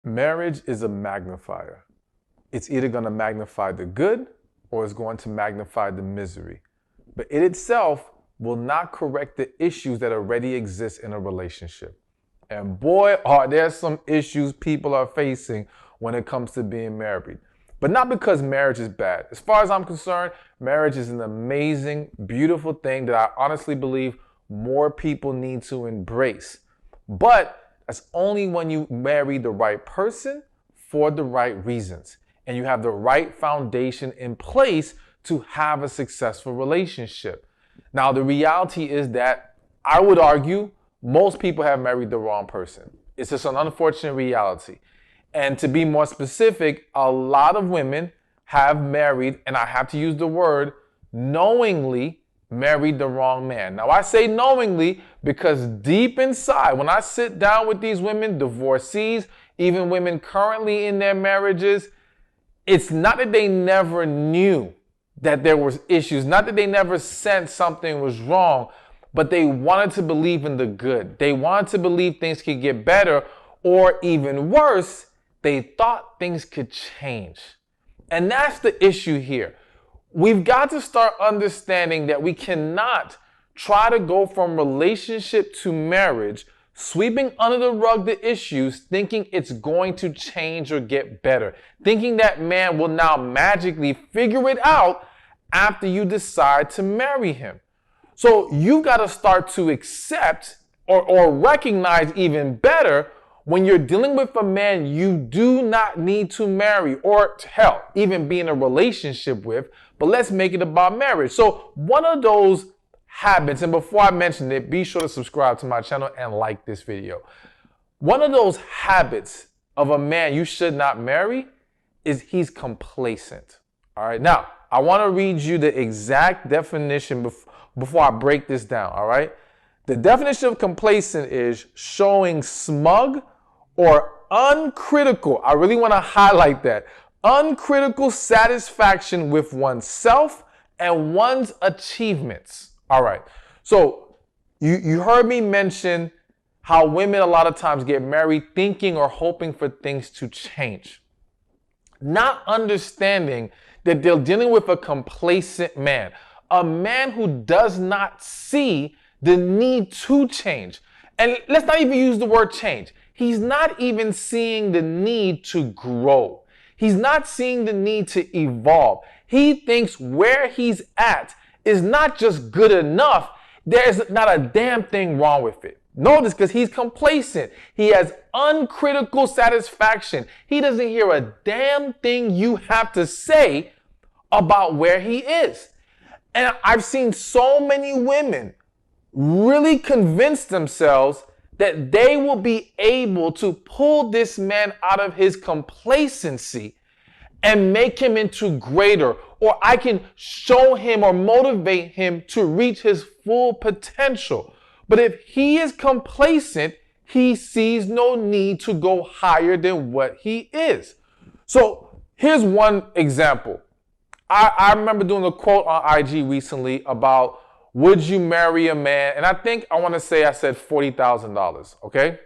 Marriage is a magnifier. It's either going to magnify the good or it's going to magnify the misery. But it itself will not correct the issues that already exist in a relationship. And boy, are there some issues people are facing when it comes to being married. But not because marriage is bad. As far as I'm concerned, marriage is an amazing, beautiful thing that I honestly believe more people need to embrace. But that's only when you marry the right person for the right reasons and you have the right foundation in place to have a successful relationship. Now, the reality is that I would argue most people have married the wrong person. It's just an unfortunate reality. And to be more specific, a lot of women have married, and I have to use the word, knowingly married the wrong man. Now, I say knowingly because deep inside, when I sit down with these women, divorcees, even women currently in their marriages, it's not that they never knew that there was issues, not that they never sensed something was wrong, but they wanted to believe in the good. They wanted to believe things could get better, or even worse, they thought things could change. And that's the issue here. We've got to start understanding that we cannot try to go from relationship to marriage, sweeping under the rug the issues, thinking it's going to change or get better, thinking that man will now magically figure it out after you decide to marry him. So you've got to start to accept or recognize even better when you're dealing with a man you do not need to marry or hell, even be in a relationship with, but let's make it about marriage. So one of those habits, and before I mention it, be sure to subscribe to my channel and like this video. One of those habits of a man you should not marry is he's complacent. All right. Now, I want to read you the exact definition before I break this down. All right. The definition of complacent is showing smug or uncritical. I really want to highlight that. Uncritical satisfaction with oneself and one's achievements. All right. So you heard me mention how women a lot of times get married thinking or hoping for things to change, not understanding that they're dealing with a complacent man, a man who does not see the need to change. And let's not even use the word change. He's not even seeing the need to grow. He's not seeing the need to evolve. He thinks where he's at is not just good enough. There's not a damn thing wrong with it. Notice, because he's complacent. He has uncritical satisfaction. He doesn't hear a damn thing you have to say about where he is. And I've seen so many women really convince themselves that they will be able to pull this man out of his complacency and make him into greater, or I can show him or motivate him to reach his full potential. But if he is complacent, he sees no need to go higher than what he is. So here's one example. I remember doing a quote on IG recently about, would you marry a man? And I said $40,000, okay?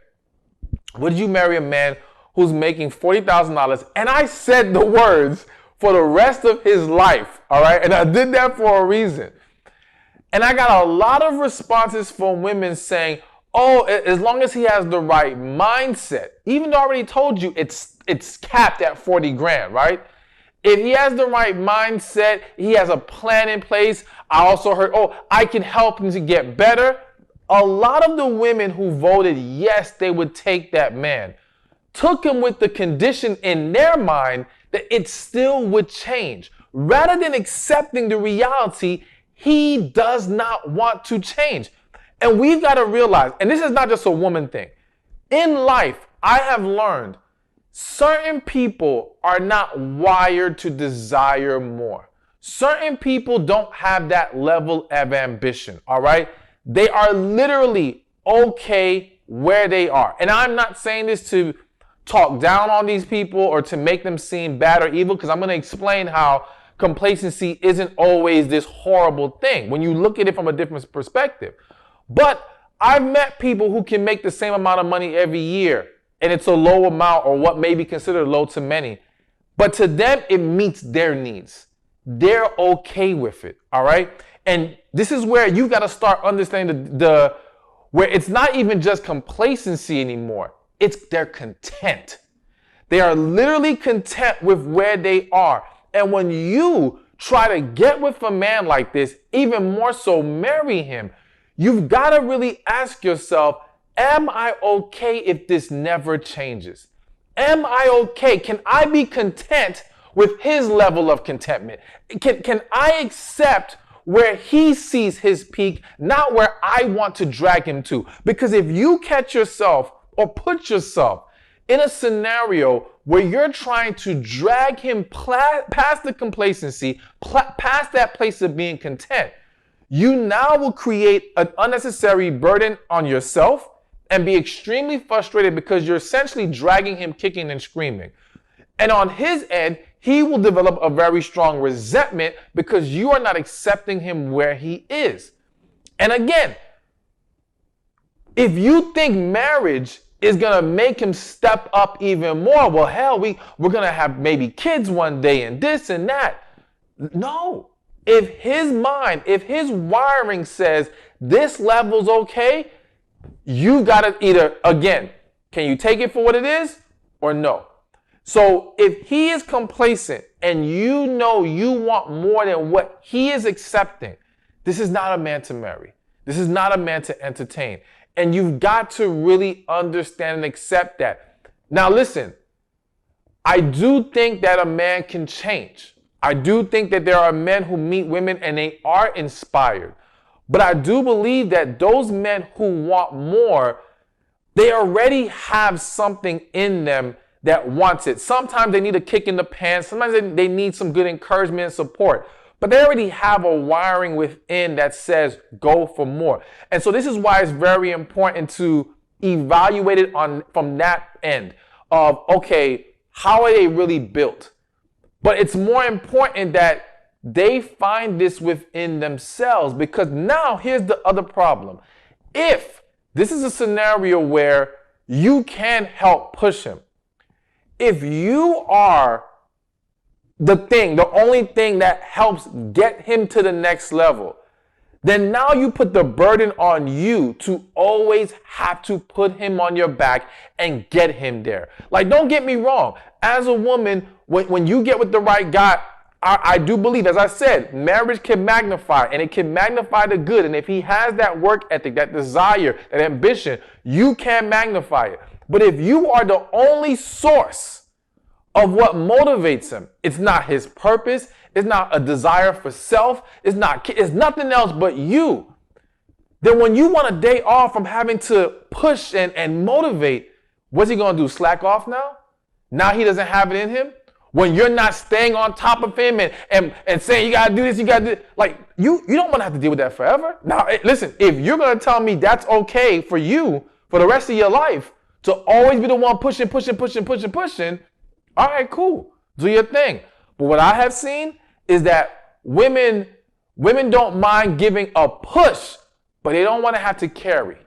Would you marry a man who's making $40,000? And I said the words for the rest of his life, all right? And I did that for a reason. And I got a lot of responses from women saying, oh, as long as he has the right mindset, even though I already told you it's capped at 40 grand, right? If he has the right mindset, he has a plan in place. I also heard, oh, I can help him to get better. A lot of the women who voted yes, they would take that man, took him with the condition in their mind that it still would change. Rather than accepting the reality, he does not want to change. And we've got to realize, and this is not just a woman thing. In life, I have learned certain people are not wired to desire more. Certain people don't have that level of ambition, all right? They are literally okay where they are. And I'm not saying this to talk down on these people or to make them seem bad or evil, because I'm going to explain how complacency isn't always this horrible thing when you look at it from a different perspective. But I've met people who can make the same amount of money every year and it's a low amount or what may be considered low to many. But to them, it meets their needs. They're okay with it, all right? And this is where you got to start understanding where it's not even just complacency anymore. It's they're content. They are literally content with where they are. And when you try to get with a man like this, even more so marry him, you've got to really ask yourself, am I okay if this never changes? Am I okay? Can I be content with his level of contentment? Can I accept where he sees his peak, not where I want to drag him to? Because if you catch yourself or put yourself in a scenario where you're trying to drag him past the complacency, past that place of being content, you now will create an unnecessary burden on yourself and be extremely frustrated because you're essentially dragging him kicking and screaming. And on his end, he will develop a very strong resentment because you are not accepting him where he is. And again, if you think marriage is going to make him step up even more, well, hell, we're going to have maybe kids one day and this and that. No. If his mind, if his wiring says this level's okay, you got to either, again, can you take it for what it is or no? So if he is complacent and you know you want more than what he is accepting, this is not a man to marry. This is not a man to entertain. And you've got to really understand and accept that. Now listen, I do think that a man can change. I do think that there are men who meet women and they are inspired. But I do believe that those men who want more, they already have something in them that wants it. Sometimes they need a kick in the pants. Sometimes they need some good encouragement and support. But they already have a wiring within that says go for more. And so this is why it's very important to evaluate it from that end of, okay, how are they really built? But it's more important that they find this within themselves, because now here's the other problem. If this is a scenario where you can help push him, if you are the only thing that helps get him to the next level, then now you put the burden on you to always have to put him on your back and get him there. Like, don't get me wrong. As a woman, when you get with the right guy, I do believe, as I said, marriage can magnify, and it can magnify the good. And if he has that work ethic, that desire, that ambition, you can magnify it. But if you are the only source of what motivates him, it's not his purpose, it's not a desire for self, it's nothing else but you, then when you want a day off from having to push and motivate, what's he going to do? Slack off now? Now he doesn't have it in him? When you're not staying on top of him and saying, you got to do this, you got to do this. Like, you don't want to have to deal with that forever. Now, listen, if you're going to tell me that's okay for you for the rest of your life to always be the one pushing, all right, cool. Do your thing. But what I have seen is that women don't mind giving a push, but they don't want to have to carry.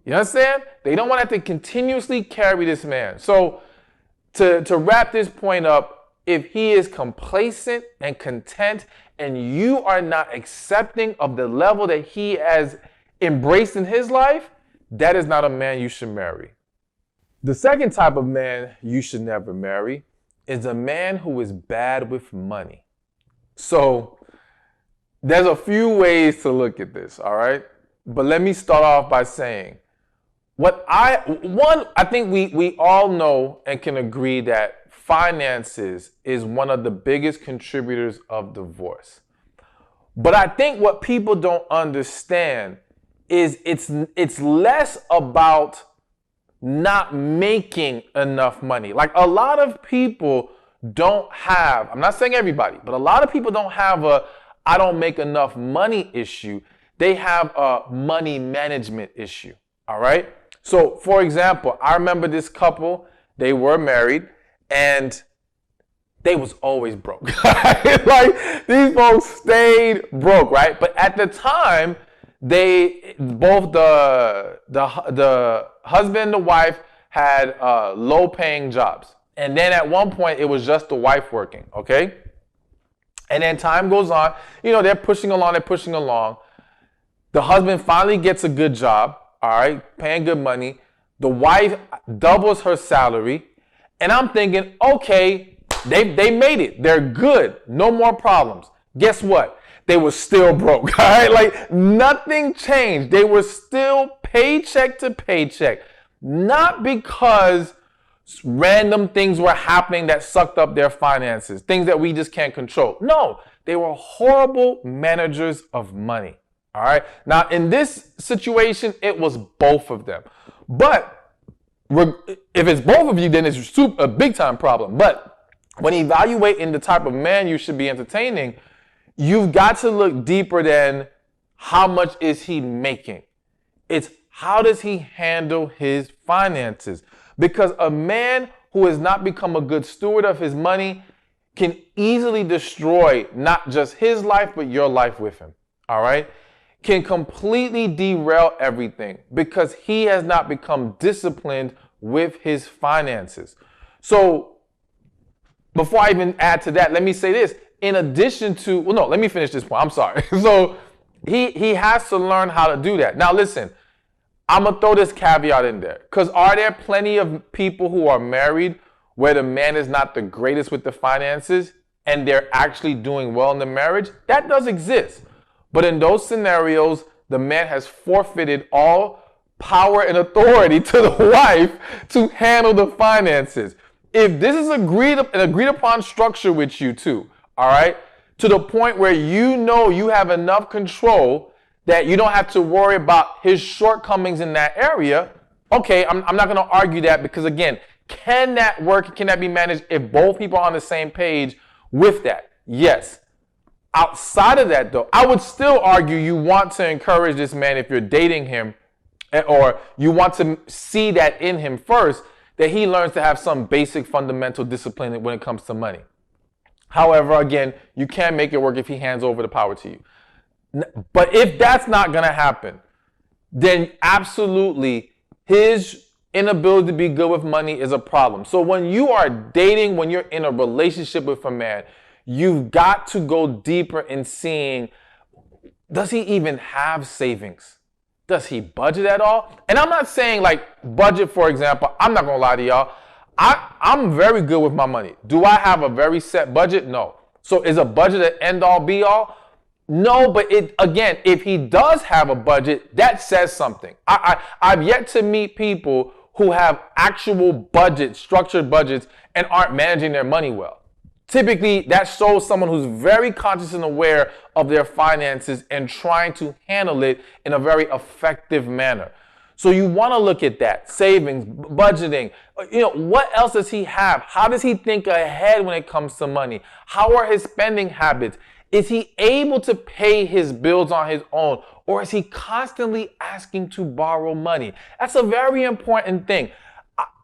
You understand? They don't want to have to continuously carry this man. So to wrap this point up, if he is complacent and content and you are not accepting of the level that he has embraced in his life, that is not a man you should marry. The second type of man you should never marry is a man who is bad with money. So there's a few ways to look at this, all right? But let me start off by saying, I think we all know and can agree that finances is one of the biggest contributors of divorce. But I think what people don't understand is it's less about not making enough money. Like, a lot of people don't have, I'm not saying everybody, but a lot of people don't have I don't make enough money issue. They have a money management issue, all right? So, for example, I remember this couple, they were married, and they was always broke. Like, these folks stayed broke, right? But at the time, both the husband and the wife had low paying jobs. And then at one point, it was just the wife working, okay? And then time goes on. They're pushing along. The husband finally gets a good job, all right, paying good money. The wife doubles her salary. And I'm thinking, okay, they made it. They're good. No more problems. Guess what? They were still broke, all right? Like, nothing changed. They were still paycheck to paycheck. Not because random things were happening that sucked up their finances, things that we just can't control. No, they were horrible managers of money, all right? Now, in this situation, it was both of them. But if it's both of you, then it's a big-time problem. But when evaluating the type of man you should be entertaining, you've got to look deeper than how much is he making. It's how does he handle his finances? Because a man who has not become a good steward of his money can easily destroy not just his life, but your life with him, all right? Can completely derail everything because he has not become disciplined with his finances. So before I even add to that, let me say this. In addition to, let me finish this point. I'm sorry. So he has to learn how to do that. Now listen, I'm going to throw this caveat in there. Because are there plenty of people who are married where the man is not the greatest with the finances and they're actually doing well in the marriage? That does exist. But in those scenarios, the man has forfeited all power and authority to the wife to handle the finances. If this is an agreed upon structure with you two, all right, to the point where you have enough control that you don't have to worry about his shortcomings in that area, okay, I'm not going to argue that because, again, can that work? Can that be managed if both people are on the same page with that? Yes. Outside of that, though, I would still argue you want to encourage this man if you're dating him, or you want to see that in him first, that he learns to have some basic fundamental discipline when it comes to money. However, again, you can't make it work if he hands over the power to you. But if that's not going to happen, then absolutely his inability to be good with money is a problem. So when you are dating, when you're in a relationship with a man, you've got to go deeper in seeing, does he even have savings? Does he budget at all? And I'm not saying like budget, for example. I'm not going to lie to y'all. I'm very good with my money. Do I have a very set budget? No. So is a budget an end all be all? No, but again, if he does have a budget, that says something. I've yet to meet people who have actual budgets, structured budgets, and aren't managing their money well. Typically, that shows someone who's very conscious and aware of their finances and trying to handle it in a very effective manner. So you want to look at that, savings, budgeting. What else does he have? How does he think ahead when it comes to money? How are his spending habits? Is he able to pay his bills on his own? Or is he constantly asking to borrow money? That's a very important thing.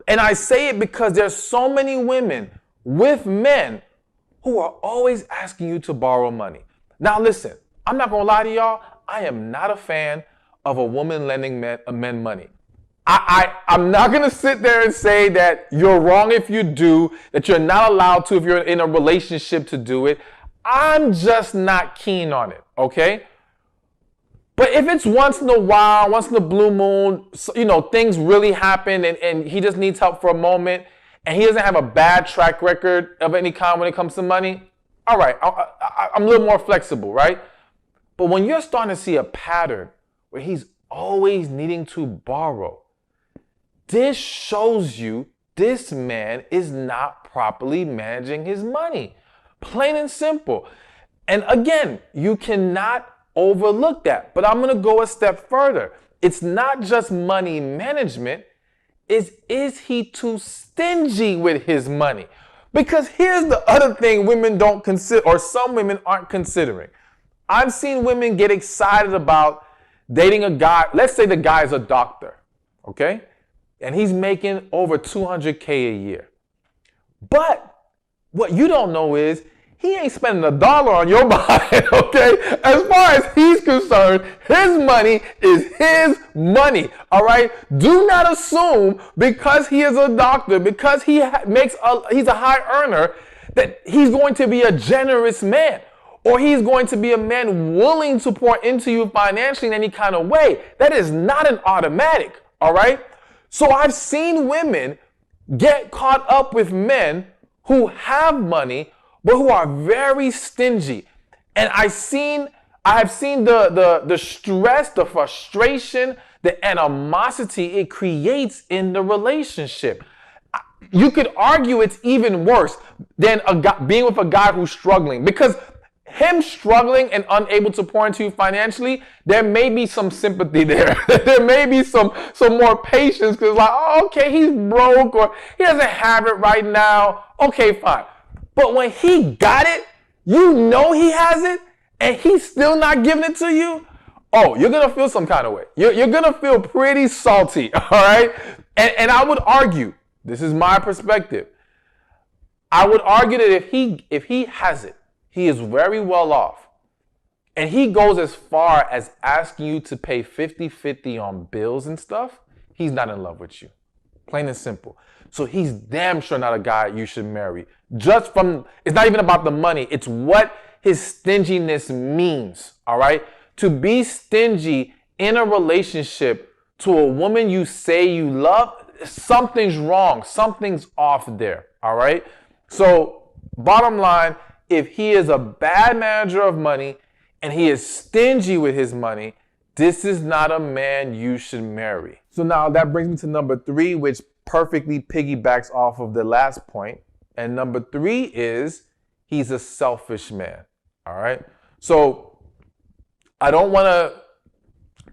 And I say it because there's so many women with men who are always asking you to borrow money. Now listen, I'm not going to lie to y'all. I am not a fan of a woman lending men money. I'm not going to sit there and say that you're wrong if you do, that you're not allowed to if you're in a relationship to do it. I'm just not keen on it, okay? But if it's once in a while, once in a blue moon, things really happen and he just needs help for a moment and he doesn't have a bad track record of any kind when it comes to money, all right, I'm a little more flexible, right? But when you're starting to see a pattern where he's always needing to borrow, this shows you this man is not properly managing his money. Plain and simple. And again, you cannot overlook that. But I'm going to go a step further. It's not just money management. Is he too stingy with his money? Because here's the other thing women don't consider, or some women aren't considering. I've seen women get excited about dating a guy. Let's say the guy is a doctor, okay? And he's making over $200K a year. But what you don't know is he ain't spending a dollar on your body, okay? As far as he's concerned, his money is his money, all right? Do not assume because he is a doctor, because he's a high earner, that he's going to be a generous man, or he's going to be a man willing to pour into you financially in any kind of way. That is not an automatic, all right? So I've seen women get caught up with men who have money, but who are very stingy. And I have seen the stress, the frustration, the animosity it creates in the relationship. You could argue it's even worse than being with a guy who's struggling, because him struggling and unable to pour into you financially, there may be some sympathy there. There may be some more patience, because like, oh, okay, he's broke, or he doesn't have it right now. Okay, fine. But when he got it, you know he has it, and he's still not giving it to you, oh, you're going to feel some kind of way. You're going to feel pretty salty, all right? And I would argue, this is my perspective, I would argue that if he has it, he is very well off, and he goes as far as asking you to pay 50-50 on bills and stuff, he's not in love with you. Plain and simple. So he's damn sure not a guy you should marry. Just from, it's not even about the money. It's what his stinginess means, all right? To be stingy in a relationship to a woman you say you love, something's wrong. Something's off there, all right? So bottom line, if he is a bad manager of money and he is stingy with his money, this is not a man you should marry. So now that brings me to number 3, which perfectly piggybacks off of the last point. And number 3 is he's a selfish man. All right. So I don't want to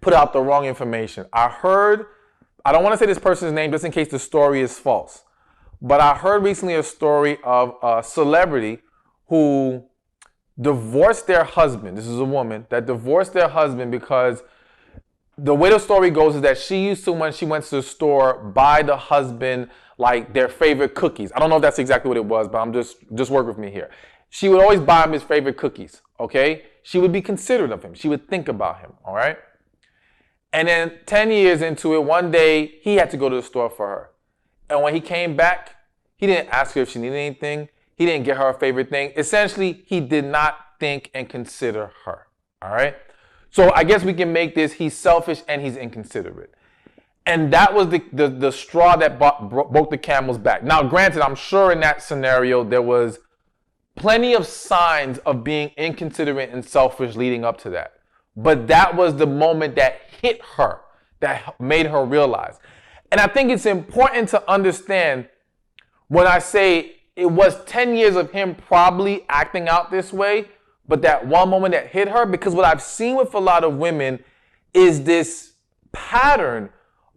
put out the wrong information. I don't want to say this person's name just in case the story is false, but I heard recently a story of a celebrity who divorced their husband. This is a woman that divorced their husband because the way the story goes is that she used to, when she went to the store, buy the husband like their favorite cookies. I don't know if that's exactly what it was, but I'm just work with me here. She would always buy him his favorite cookies, okay? She would be considerate of him. She would think about him, all right? And then 10 years into it, one day, he had to go to the store for her. And when he came back, he didn't ask her if she needed anything. He didn't get her a favorite thing. Essentially, he did not think and consider her, all right? So I guess we can make this, he's selfish and he's inconsiderate. And that was the straw that broke the camel's back. Now, granted, I'm sure in that scenario, there was plenty of signs of being inconsiderate and selfish leading up to that. But that was the moment that hit her, that made her realize. And I think it's important to understand when I say it was 10 years of him probably acting out this way, but that one moment that hit her, because what I've seen with a lot of women is this pattern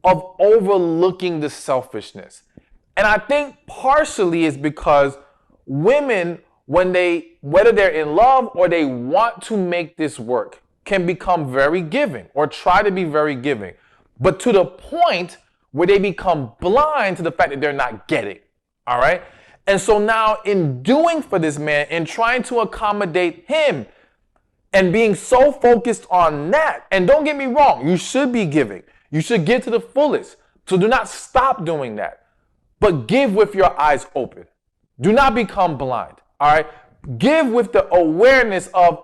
of overlooking the selfishness. And I think partially it's because women, whether they're in love or they want to make this work, can become very giving or try to be very giving, but to the point where they become blind to the fact that they're not getting, all right? And so now in doing for this man, in trying to accommodate him and being so focused on that, and don't get me wrong, you should be giving. You should give to the fullest. So do not stop doing that, but give with your eyes open. Do not become blind, all right? Give with the awareness of,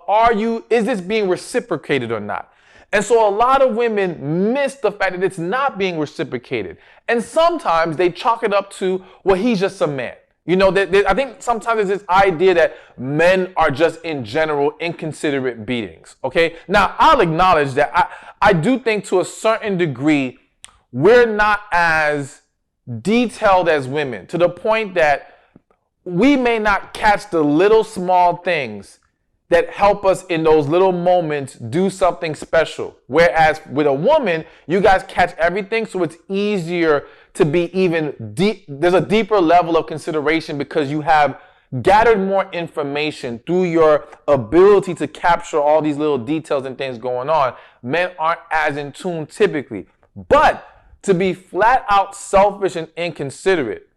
is this being reciprocated or not? And so a lot of women miss the fact that it's not being reciprocated. And sometimes they chalk it up to, well, he's just a man. You know, I think sometimes there's this idea that men are just in general inconsiderate beings, okay? Now, I'll acknowledge that I do think to a certain degree, we're not as detailed as women, to the point that we may not catch the little small things that help us in those little moments do something special. Whereas with a woman, you guys catch everything, so it's easier to be even deep. There's a deeper level of consideration because you have gathered more information through your ability to capture all these little details and things going on. Men aren't as in tune typically. But to be flat out selfish and inconsiderate,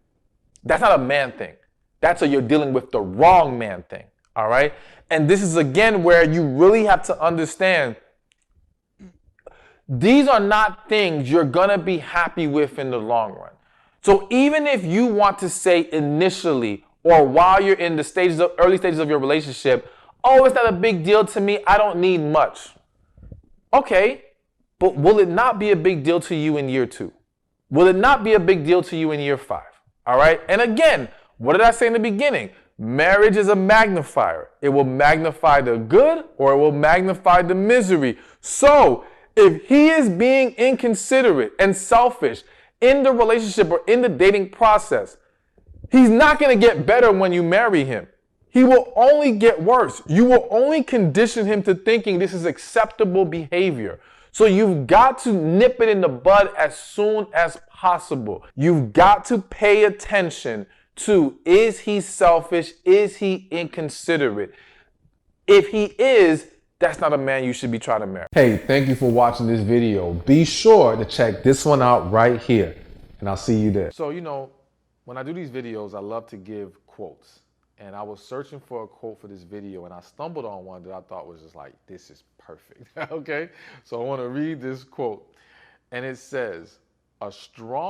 that's not a man thing. That's a you're dealing with the wrong man thing. All right? And this is again where you really have to understand these are not things you're going to be happy with in the long run. So even if you want to say initially or while you're in the early stages of your relationship, oh, it's not a big deal to me, I don't need much. Okay, but will it not be a big deal to you in year 2? Will it not be a big deal to you in year 5? All right, and again, what did I say in the beginning? Marriage is a magnifier. It will magnify the good or it will magnify the misery. So if he is being inconsiderate and selfish in the relationship or in the dating process, he's not going to get better when you marry him. He will only get worse. You will only condition him to thinking this is acceptable behavior. So you've got to nip it in the bud as soon as possible. You've got to pay attention to, is he selfish? Is he inconsiderate? If he is, that's not a man you should be trying to marry. Hey, thank you for watching this video. Be sure to check this one out right here, and I'll see you there. So, when I do these videos, I love to give quotes. And I was searching for a quote for this video, and I stumbled on one that I thought was just like, this is perfect. Okay? So I want to read this quote. And it says, a strong